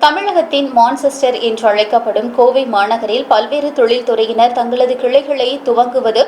தமிழகத்தின் மான்செஸ்டர் என்று அழைக்கப்படும் கோவை மாநகரில் பல்வேறு தொழில்துறையினர் தங்களது கிளைகளை துவங்குவது,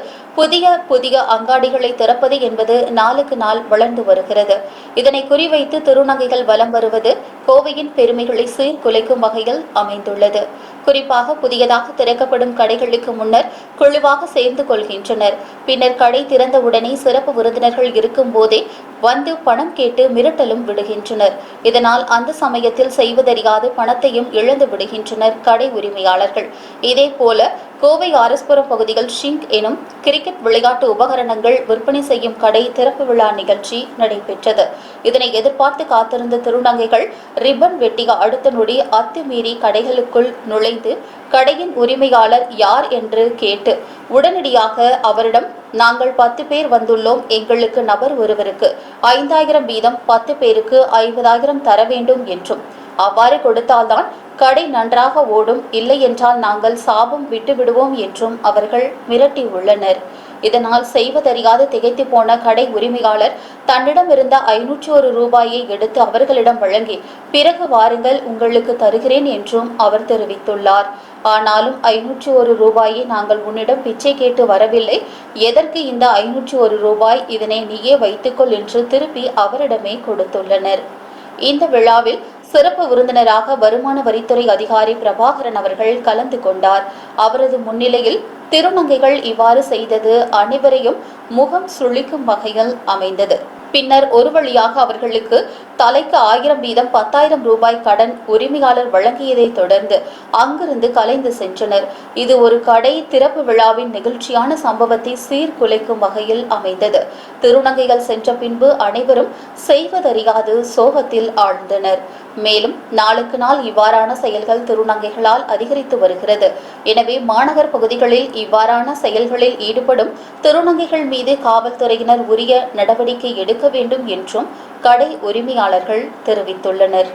புதிய அங்காடிகளை திறப்பது என்பது நாளுக்கு நாள் வளர்ந்து வருகிறது. இதனை குறிவைத்து திருநங்கைகள் வலம் வருவது கோவையின் பெருமைகளை சீர்குலைக்கும் வகையில் அமைந்துள்ளது. குறிப்பாக புதியதாக திறக்கப்படும் கடைகளுக்கு முன்னர் குழுவாக சேர்ந்து கொள்கின்றனர். பின்னர் கடை திறந்தவுடனே சிறப்பு விருந்தினர்கள் இருக்கும் போதே வந்து பணம் கேட்டு மிரட்டலும் விடுகின்றனர். இதனால் அந்த சமயத்தில் செய்வதறியாது பணத்தையும் இழந்து விடுகின்றனர் கடை உரிமையாளர்கள். இதேபோல கோவை ஆர்எஸ்புரம் பகுதியில் ஷிங்க் எனும் கிரிக்கெட் விளையாட்டு உபகரணங்கள் விற்பனை செய்யும் கடை திறப்பு விழா நிகழ்ச்சி நடைபெற்றது. இதனை எதிர்பார்த்து காத்திருந்த திருநங்கைகள் ரிப்பன் வெட்டிய அடுத்த நொடி அத்துமீறி கடைகளுக்குள் நுழைந்து கடையின் உரிமையாளர் யார் என்று கேட்டு உடனடியாக அவரிடம், நாங்கள் 10 பேர் வந்துள்ளோம், எங்களுக்கு நபர் ஒருவருக்கு 5000 வீதம் 10 பேருக்கு 50,000 தர வேண்டும் என்றும், அவ்வாறு கொடுத்தால்தான் கடை நன்றாக ஓடும், இல்லை என்றால் நாங்கள் சாபம் விட்டுவிடுவோம் என்றும் அவர்கள் மிரட்டியுள்ளனர். இதனால் செய்வதறியாது திகைத்து போன கடை உரிமையாளர் தன்னிடம் இருந்த 501 ரூபாயை எடுத்து அவர்களிடம் வழங்கி, பிறகு வாருங்கள் உங்களுக்கு தருகிறேன் என்றும் அவர் தெரிவித்துள்ளார். ஆனாலும் 501 ரூபாயை நாங்கள் உன்னிடம் பிச்சை கேட்டு வரவில்லை, எதற்கு இந்த 501 ரூபாய், இதனை நீயே வைத்துக்கொள் என்று திருப்பி அவரிடமே கொடுத்துள்ளனர். இந்த விழாவில் சிறப்பு விருந்தினராக வருமான வரித்துறை அதிகாரி பிரபாகரன் அவர்கள் கலந்து கொண்டார். அவரது முன்னிலையில் திருநங்கைகள் இவ்வாறு செய்தது அனைவரையும் முகம் சுளிக்கும் வகையில் அமைந்தது. பின்னர் ஒரு வழியாக அவர்களுக்கு தலைக்கு 1000 வீதம் 10,000 ரூபாய் கடன் உரிமையாளர் வழங்கியதை தொடர்ந்து அங்கிருந்து கலைந்து சென்றனர். இது ஒரு கடை திறப்பு விழாவின் நிகழ்ச்சியான சம்பவத்தை சீர்குலைக்கும் வகையில் அமைந்தது. திருநங்கைகள் சென்ற பின்பு அனைவரும் செய்வதறியாது சோகத்தில் ஆழ்ந்தனர். மேலும் நாளுக்கு நாள் இவ்வாறான செயல்கள் திருநங்கைகளால் அதிகரித்து வருகிறது. எனவே மாநகர் பகுதிகளில் இவ்வாறான செயல்களில் ஈடுபடும் திருநங்கைகள் மீது காவல்துறையினர் உரிய நடவடிக்கை எடுக்க வேண்டும் என்றும் கடை உரிமையாளர்கள் தெரிவித்துள்ளனர்.